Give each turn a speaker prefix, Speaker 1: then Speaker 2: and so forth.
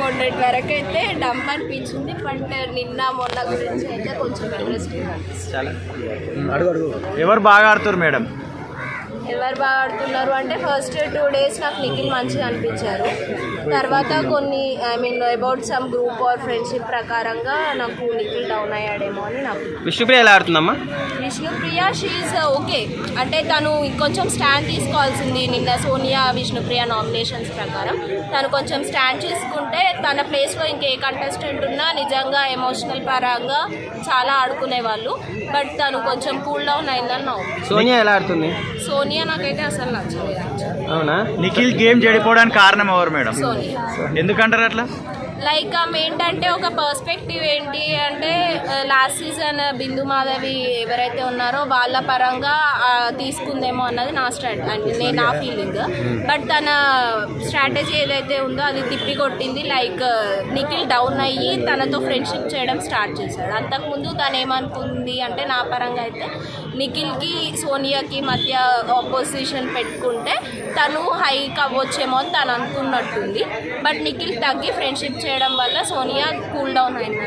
Speaker 1: మొన్నటి వరకు అయితే డంప్ అనిపించింది, బట్ నిన్న మొన్న గురించి అయితే కొంచెం ఇంట్రెస్టింగ్ అనిపిస్తుంది.
Speaker 2: ఎవరు బాగా ఆడుతారు మేడం?
Speaker 1: ఎవరు బాగా ఆడుతున్నారు అంటే ఫస్ట్ 2 days నాకు నిఖిల్ మంచిగా అనిపించారు. తర్వాత కొన్ని about some group or friendship ప్రకారంగా నాకు నిఖిల్ డౌన్ అయ్యాడేమో అని నాకు.
Speaker 2: విష్ణుప్రియ ఎలా ఆడుతుందమ్మా?
Speaker 1: విష్ణుప్రియ షీఈ్ ఓకే, అంటే తను కొంచెం స్టాండ్ తీసుకోవాల్సింది. నిన్న సోనియా విష్ణుప్రియ నామినేషన్స్ ప్రకారం తను కొంచెం స్టాండ్ తీసుకుంటే తన ప్లేస్లో ఇంకే కంటెస్టెంట్ ఉన్నా నిజంగా ఎమోషనల్ పరంగా చాలా ఆడుకునే వాళ్ళు. బట్ తను కొంచెం కూల్ డౌన్ అయిందని నా ఒపీనియన్.
Speaker 2: సోనియా ఎలా ఆడుతుంది?
Speaker 1: సోనియా నాకైతే అసలు నచ్చలేదు.
Speaker 2: అవునా? నిఖిల్ గేమ్ చెడిపోవడానికి కారణం ఎవరు మేడం?
Speaker 1: సోనియా.
Speaker 2: ఎందుకంటారు అట్లా?
Speaker 1: లైక్ ఆమె ఏంటంటే ఒక పర్స్పెక్టివ్ ఏంటి అంటే లాస్ట్ సీజన్ బిందు మాధవి ఎవరైతే ఉన్నారో వాళ్ళ పరంగా తీసుకుందేమో అన్నది నా ఫీలింగ్. బట్ తన స్ట్రాటజీ ఏదైతే ఉందో అది తిప్పి కొట్టింది. లైక్ నిఖిల్ డౌన్ అయ్యి తనతో ఫ్రెండ్షిప్ చేయడం స్టార్ట్ చేశాడు. అంతకుముందు తను ఏమనుకుంది అంటే నా పరంగా అయితే నిఖిల్కి సోనియాకి మధ్య ఆపోజిషన్ పెట్టుకుంటే తను హైక్ అవ్వచ్చేమో అని తను అనుకున్నట్టుంది. బట్ నిఖిల్ తగ్గి ఫ్రెండ్షిప్ చేయడం వల్ల సోనియా కూల్ డౌన్ అయింది.